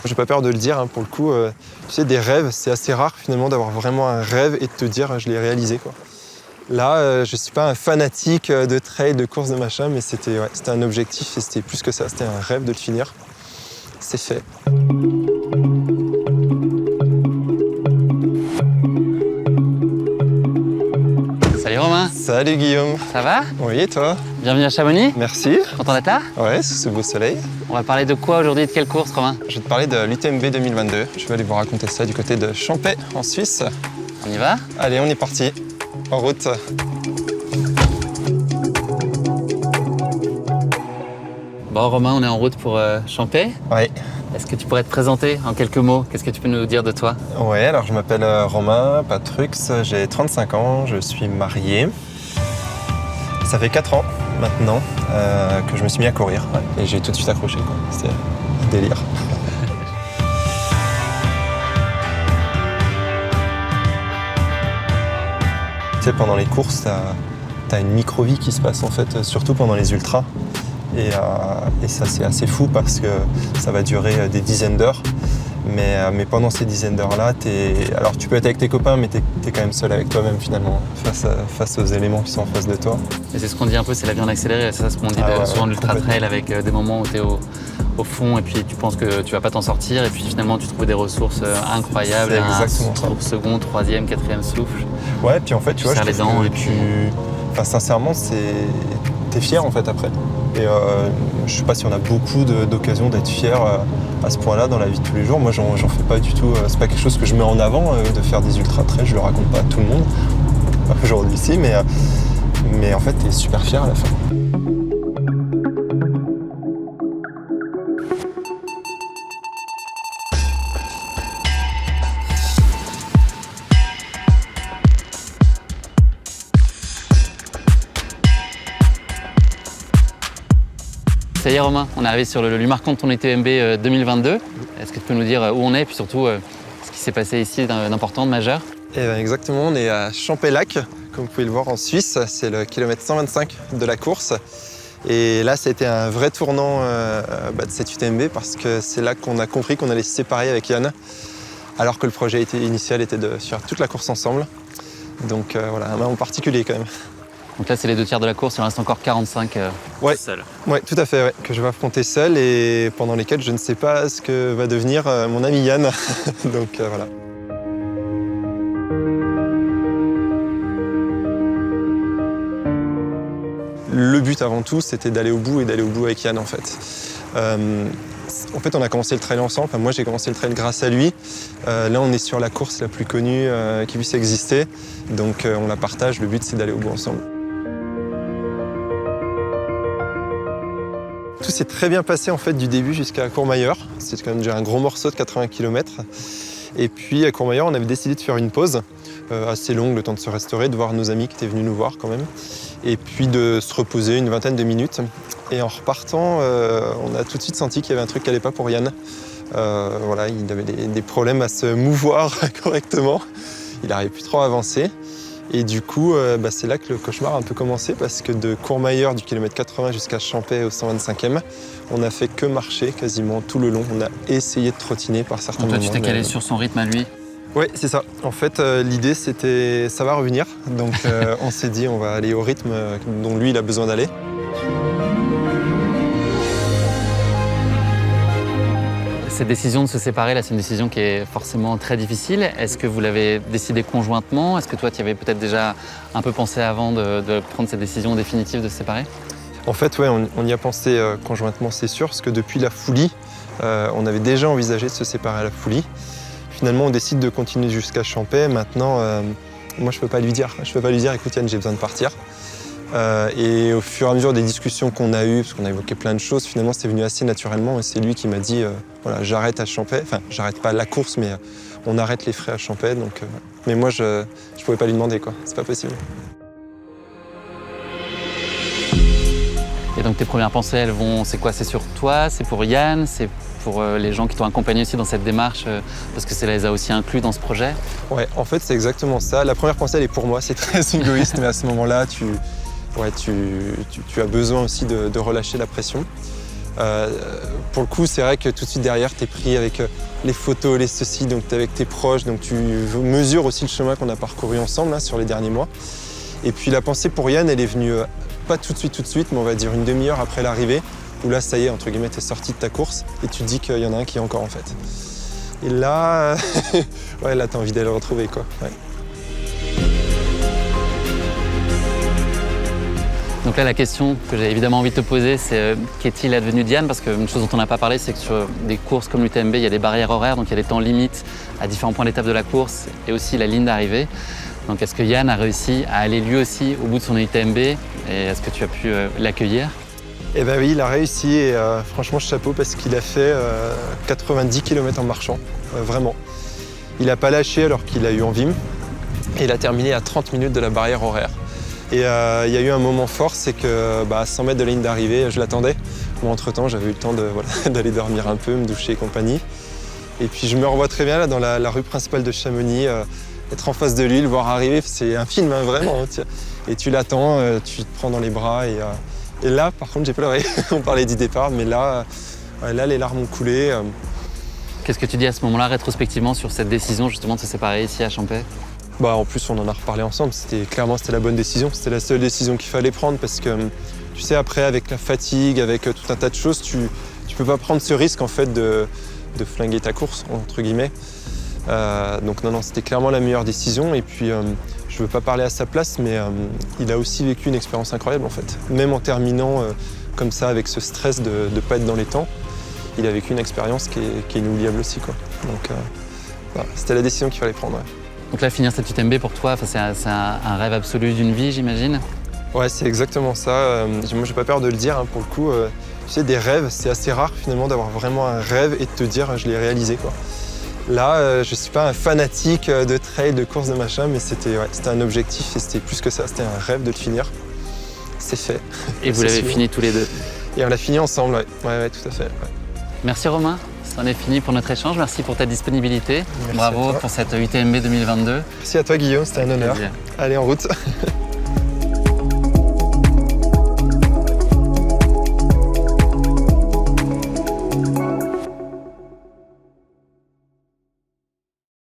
J'ai pas peur de le dire, hein, pour le coup. Tu sais, des rêves, c'est assez rare finalement d'avoir vraiment un rêve et de te dire je l'ai réalisé, quoi. Là, je suis pas un fanatique de trail, de course, de machin, mais c'était un objectif et c'était plus que ça. C'était un rêve de le finir. C'est fait. Salut Romain. Salut Guillaume. Ça va? Oui, et toi? Bienvenue à Chamonix. Merci. Content d'être là? Ouais, sous ce beau soleil. On va parler de quoi aujourd'hui? De quelle course, Romain? Je vais te parler de l'UTMB 2022. Je vais aller vous raconter ça du côté de Champey, en Suisse. On y va? Allez, on est parti. En route. Bon, Romain, on est en route pour Champey. Ouais. Est-ce que tu pourrais te présenter en quelques mots? Qu'est-ce que tu peux nous dire de toi? Ouais, alors je m'appelle Romain Patrux, j'ai 35 ans, je suis marié. Ça fait 4 ans maintenant que je me suis mis à courir, ouais, et j'ai tout de suite accroché, quoi. C'était un délire. Tu sais, pendant les courses, t'as une micro-vie qui se passe en fait, surtout pendant les ultras. Et ça, c'est assez fou parce que ça va durer des dizaines d'heures. Mais pendant ces dizaines d'heures-là, alors tu peux être avec tes copains, mais t'es quand même seul avec toi-même finalement, face aux éléments qui sont en face de toi. Et c'est ce qu'on dit un peu, c'est la vie en accéléré. C'est ça ce qu'on dit souvent de l'ultra trail, avec des moments où tu es au fond et puis tu penses que tu vas pas t'en sortir et puis finalement tu trouves des ressources incroyables. C'est exactement ça. Second, troisième, quatrième souffle. Ouais, puis en fait, tu vois, serres les dents et puis... Enfin, sincèrement, t'es fier en fait après. Et je sais pas si on a beaucoup d'occasions d'être fier à ce point-là dans la vie de tous les jours. Moi, j'en fais pas du tout. C'est pas quelque chose que je mets en avant de faire des ultra-trails. Je le raconte pas à tout le monde. Pas aujourd'hui ici, mais en fait, t'es super fier à la fin. Ça y est Romain, on est arrivé sur le marquant de ton UTMB 2022. Est-ce que tu peux nous dire où on est et puis surtout ce qui s'est passé ici d'important, de majeur? Eh bien, exactement, on est à Champey-Lac, comme vous pouvez le voir en Suisse. C'est le kilomètre 125 de la course. Et là, ça a été un vrai tournant de cette UTMB parce que c'est là qu'on a compris qu'on allait se séparer avec Yann, alors que le projet initial était de faire toute la course ensemble. Donc voilà, un moment particulier quand même. Donc là, c'est les 2 tiers de la course, il en reste encore 45 seul. Ouais, tout à fait, ouais, que je vais affronter seul et pendant lesquels je ne sais pas ce que va devenir mon ami Yann. Donc voilà. Le but avant tout, c'était d'aller au bout et d'aller au bout avec Yann en fait. En fait, on a commencé le trail ensemble. Enfin, moi, j'ai commencé le trail grâce à lui. Là, on est sur la course la plus connue qui puisse exister. Donc, on la partage. Le but, c'est d'aller au bout ensemble. Tout s'est très bien passé en fait du début jusqu'à Courmayeur. C'est quand même déjà un gros morceau de 80 km. Et puis à Courmayeur, on avait décidé de faire une pause assez longue, le temps de se restaurer, de voir nos amis qui étaient venus nous voir quand même. Et puis de se reposer une vingtaine de minutes. Et en repartant, on a tout de suite senti qu'il y avait un truc qui n'allait pas pour Yann. Voilà, il avait des problèmes à se mouvoir correctement. Il n'arrivait plus trop à avancer. Et du coup, c'est là que le cauchemar a un peu commencé parce que de Courmayeur, du kilomètre 80 jusqu'à Champey au 125e, on n'a fait que marcher quasiment tout le long. On a essayé de trottiner par certains moments. Toi, tu t'es calé sur son rythme à lui? Oui, c'est ça. En fait, l'idée, c'était ça va revenir. Donc, on s'est dit, on va aller au rythme dont lui, il a besoin d'aller. Cette décision de se séparer, là, c'est une décision qui est forcément très difficile. Est-ce que vous l'avez décidé conjointement? Est-ce que toi, tu y avais peut-être déjà un peu pensé avant de prendre cette décision définitive de se séparer? En fait, ouais, on y a pensé conjointement, c'est sûr, parce que depuis la Foulie, on avait déjà envisagé de se séparer à la Foulie. Finalement, on décide de continuer jusqu'à Champey. Maintenant, moi, je peux pas lui dire, écoute Yann, j'ai besoin de partir. Et au fur et à mesure des discussions qu'on a eues, parce qu'on a évoqué plein de choses, finalement c'est venu assez naturellement et c'est lui qui m'a dit voilà, j'arrête à Champey, enfin j'arrête pas la course mais on arrête les frais à Champey. Donc, mais moi je pouvais pas lui demander quoi, c'est pas possible. Et donc tes premières pensées, elles vont, c'est quoi? C'est sur toi, c'est pour Yann, c'est pour les gens qui t'ont accompagné aussi dans cette démarche, parce que ça les a aussi inclus dans ce projet? Ouais, en fait c'est exactement ça. La première pensée elle est pour moi, c'est très égoïste mais à ce moment-là tu as besoin aussi de relâcher la pression. Pour le coup, c'est vrai que tout de suite derrière, tu es pris avec les photos, les ceci, donc tu es avec tes proches, donc tu mesures aussi le chemin qu'on a parcouru ensemble là, sur les derniers mois. Et puis la pensée pour Yann, elle est venue pas tout de suite, mais on va dire une demi-heure après l'arrivée, où là, ça y est, entre guillemets, tu es sorti de ta course et tu te dis qu'il y en a un qui est encore en fait. Et là, ouais, là, tu as envie d'aller le retrouver, quoi. Ouais. Donc là, la question que j'ai évidemment envie de te poser, c'est qu'est-il advenu de Yann? Parce qu'une chose dont on n'a pas parlé, c'est que sur des courses comme l'UTMB, il y a des barrières horaires, donc il y a des temps limites à différents points d'étape de la course et aussi la ligne d'arrivée. Donc est-ce que Yann a réussi à aller lui aussi au bout de son UTMB et est-ce que tu as pu l'accueillir? Eh bien oui, il a réussi et franchement, chapeau parce qu'il a fait 90 km en marchant, vraiment. Il n'a pas lâché alors qu'il a eu envie et il a terminé à 30 minutes de la barrière horaire. Et il y a eu un moment fort, c'est que à 100 mètres de la ligne d'arrivée, je l'attendais. Moi, entre-temps, j'avais eu le temps d'aller dormir un peu, me doucher et compagnie. Et puis je me revois très bien là, dans la rue principale de Chamonix, être en face de lui, le voir arriver, c'est un film, hein, vraiment. Et tu l'attends, tu te prends dans les bras. Et là, par contre, j'ai pleuré. On parlait du départ, mais là, les larmes ont coulé. Qu'est-ce que tu dis à ce moment-là, rétrospectivement, sur cette décision justement de se séparer ici à Champais? En plus, on en a reparlé ensemble. Clairement, c'était la bonne décision. C'était la seule décision qu'il fallait prendre parce que, tu sais, après, avec la fatigue, avec tout un tas de choses, tu peux pas prendre ce risque en fait de flinguer ta course, entre guillemets. Donc non, c'était clairement la meilleure décision. Et puis, je veux pas parler à sa place, mais il a aussi vécu une expérience incroyable en fait. Même en terminant comme ça, avec ce stress de ne pas être dans les temps, il a vécu une expérience qui est inoubliable aussi, quoi. Donc, voilà, c'était la décision qu'il fallait prendre. Ouais. Donc là, finir cette UTMB pour toi, c'est un rêve absolu d'une vie, j'imagine? Ouais, c'est exactement ça. Moi, j'ai pas peur de le dire, hein, pour le coup. Tu sais, des rêves, c'est assez rare finalement d'avoir vraiment un rêve et de te dire je l'ai réalisé, quoi. Là, je suis pas un fanatique de trail, de course, de machin, mais c'était un objectif et c'était plus que ça. C'était un rêve de le finir. C'est fait. Et vous l'avez fini tous les deux? Et on l'a fini ensemble, ouais. Ouais, tout à fait. Ouais. Merci Romain. C'en est fini pour notre échange. Merci pour ta disponibilité. Merci. Bravo pour cette UTMB 2022. Merci à toi Guillaume, c'était un honneur. Plaisir. Allez, en route.